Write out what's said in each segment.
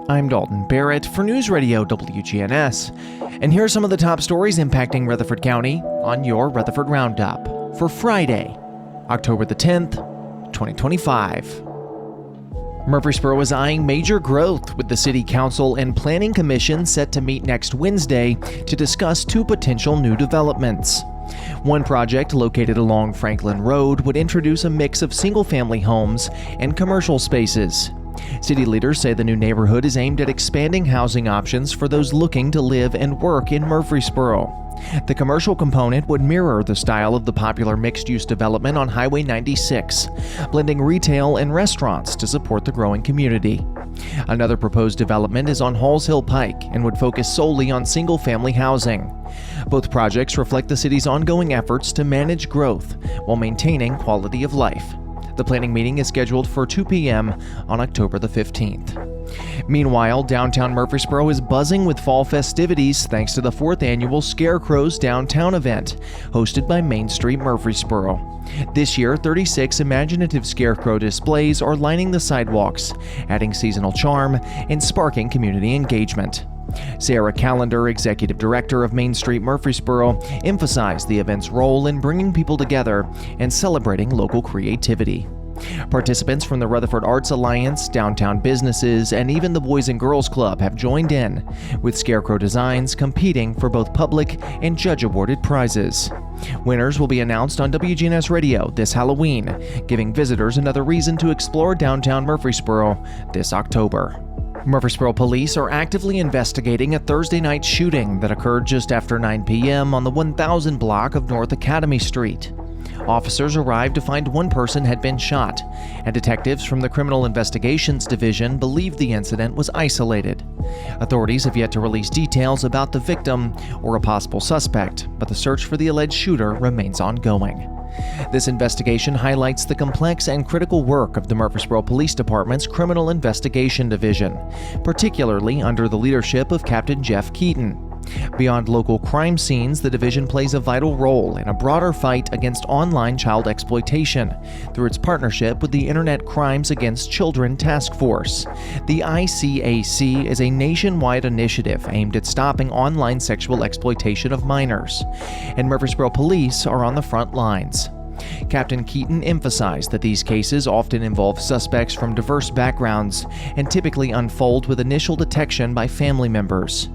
I'm Dalton Barrett for News Radio WGNS, and here are some of the top stories impacting Rutherford County on your Rutherford Roundup for Friday, October the 10th, 2025. Murfreesboro is eyeing major growth, with the City Council and Planning Commission set to meet next Wednesday to discuss two potential new developments. One project located along Franklin Road would introduce a mix of single-family homes and commercial spaces. City leaders say the new neighborhood is aimed at expanding housing options for those looking to live and work in Murfreesboro. The commercial component would mirror the style of the popular mixed-use development on Highway 96, blending retail and restaurants to support the growing community. Another proposed development is on Halls Hill Pike and would focus solely on single-family housing. Both projects reflect the city's ongoing efforts to manage growth while maintaining quality of life. The planning meeting is scheduled for 2 p.m. on October the 15th. Meanwhile, downtown Murfreesboro is buzzing with fall festivities thanks to the 4th annual Scarecrow's Downtown event, hosted by Main Street Murfreesboro. This year, 36 imaginative Scarecrow displays are lining the sidewalks, adding seasonal charm and sparking community engagement. Sarah Callender, Executive Director of Main Street Murfreesboro, emphasized the event's role in bringing people together and celebrating local creativity. Participants from the Rutherford Arts Alliance, downtown businesses, and even the Boys and Girls Club have joined in, with Scarecrow designs competing for both public and judge-awarded prizes. Winners will be announced on WGNS Radio this Halloween, giving visitors another reason to explore downtown Murfreesboro this October. Murfreesboro police are actively investigating a Thursday night shooting that occurred just after 9 p.m. on the 1000 block of North Academy Street. Officers arrived to find one person had been shot, and detectives from the Criminal Investigations Division believed the incident was isolated. Authorities have yet to release details about the victim or a possible suspect, but the search for the alleged shooter remains ongoing. This investigation highlights the complex and critical work of the Murfreesboro Police Department's Criminal Investigation Division, particularly under the leadership of Captain Jeff Keaton. Beyond local crime scenes, the division plays a vital role in a broader fight against online child exploitation through its partnership with the Internet Crimes Against Children Task Force. The ICAC is a nationwide initiative aimed at stopping online sexual exploitation of minors, and Murfreesboro police are on the front lines. Captain Keaton emphasized that these cases often involve suspects from diverse backgrounds and typically unfold with initial detection by family members.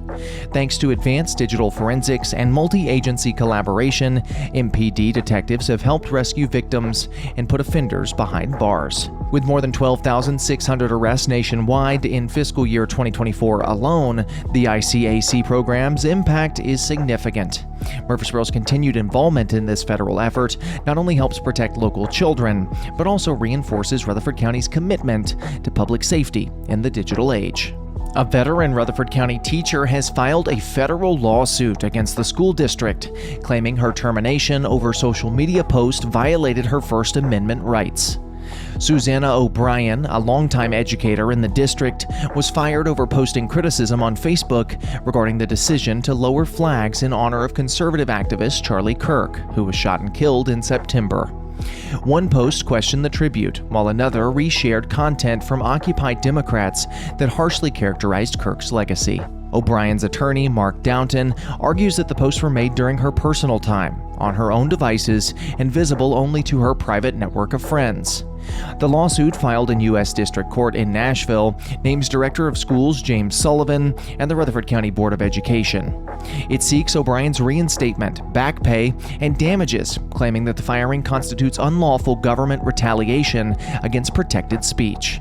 Thanks to advanced digital forensics and multi-agency collaboration, MPD detectives have helped rescue victims and put offenders behind bars. With more than 12,600 arrests nationwide in fiscal year 2024 alone, the ICAC program's impact is significant. Murfreesboro's continued involvement in this federal effort not only helps protect local children, but also reinforces Rutherford County's commitment to public safety in the digital age. A veteran Rutherford County teacher has filed a federal lawsuit against the school district, claiming her termination over social media post violated her First Amendment rights. Susanna O'Brien, a longtime educator in the district, was fired over posting criticism on Facebook regarding the decision to lower flags in honor of conservative activist Charlie Kirk, who was shot and killed in September. One post questioned the tribute, while another reshared content from Occupy Democrats that harshly characterized Kirk's legacy. O'Brien's attorney, Mark Downton, argues that the posts were made during her personal time, on her own devices, and visible only to her private network of friends. The lawsuit, filed in U.S. District Court in Nashville, names Director of Schools James Sullivan and the Rutherford County Board of Education. It seeks O'Brien's reinstatement, back pay, and damages, claiming that the firing constitutes unlawful government retaliation against protected speech.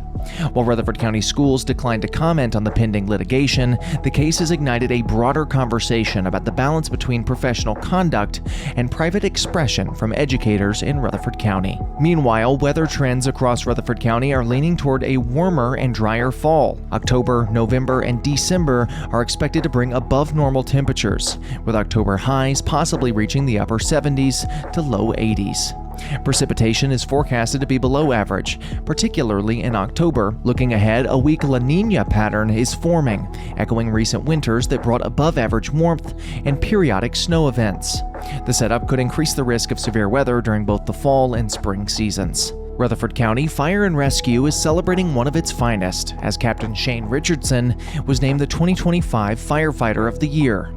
While Rutherford County Schools declined to comment on the pending litigation, the case has ignited a broader conversation about the balance between professional conduct and private expression from educators in Rutherford County. Meanwhile, weather trends across Rutherford County are leaning toward a warmer and drier fall. October, November, and December are expected to bring above normal temperatures, with October highs possibly reaching the upper 70s to low 80s. Precipitation is forecasted to be below average, particularly in October. Looking ahead, a weak La Niña pattern is forming, echoing recent winters that brought above-average warmth and periodic snow events. The setup could increase the risk of severe weather during both the fall and spring seasons. Rutherford County Fire and Rescue is celebrating one of its finest, as Captain Shane Richardson was named the 2025 Firefighter of the Year.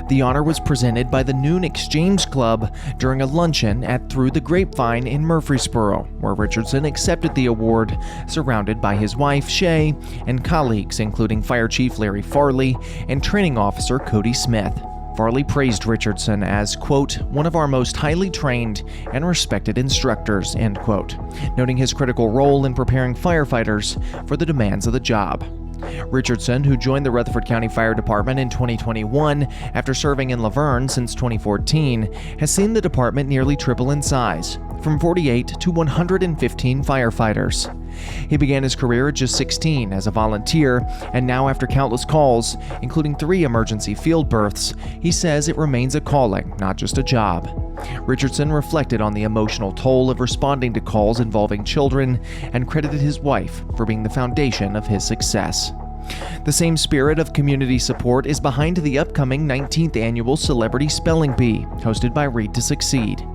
The honor was presented by the Noon Exchange Club during a luncheon at Through the Grapevine in Murfreesboro, where Richardson accepted the award, surrounded by his wife, Shay, and colleagues including Fire Chief Larry Farley and Training Officer Cody Smith. Farley praised Richardson as, quote, one of our most highly trained and respected instructors, end quote, noting his critical role in preparing firefighters for the demands of the job. Richardson, who joined the Rutherford County Fire Department in 2021 after serving in Laverne since 2014, has seen the department nearly triple in size, from 48 to 115 firefighters. He began his career at just 16 as a volunteer, and now after countless calls, including 3 emergency field berths, he says it remains a calling, not just a job. Richardson reflected on the emotional toll of responding to calls involving children and credited his wife for being the foundation of his success. The same spirit of community support is behind the upcoming 19th annual Celebrity Spelling Bee, hosted by Read to Succeed.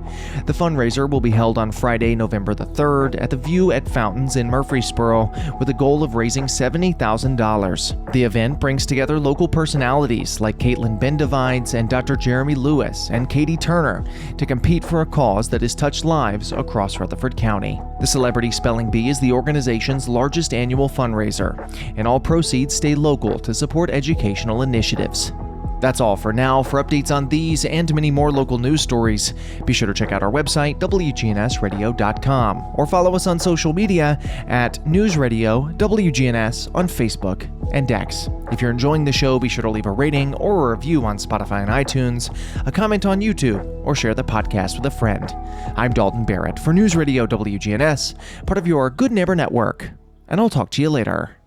The fundraiser will be held on Friday, November the 3rd at the View at Fountains in Murfreesboro with a goal of raising $70,000. The event brings together local personalities like Caitlin Bendivides and Dr. Jeremy Lewis and Katie Turner to compete for a cause that has touched lives across Rutherford County. The Celebrity Spelling Bee is the organization's largest annual fundraiser, and all proceeds stay local to support educational initiatives. That's all for now. For updates on these and many more local news stories, be sure to check out our website, wgnsradio.com, or follow us on social media at News Radio WGNS on Facebook and X. If you're enjoying the show, be sure to leave a rating or a review on Spotify and iTunes, a comment on YouTube, or share the podcast with a friend. I'm Dalton Barrett for News Radio WGNS, part of your Good Neighbor Network, and I'll talk to you later.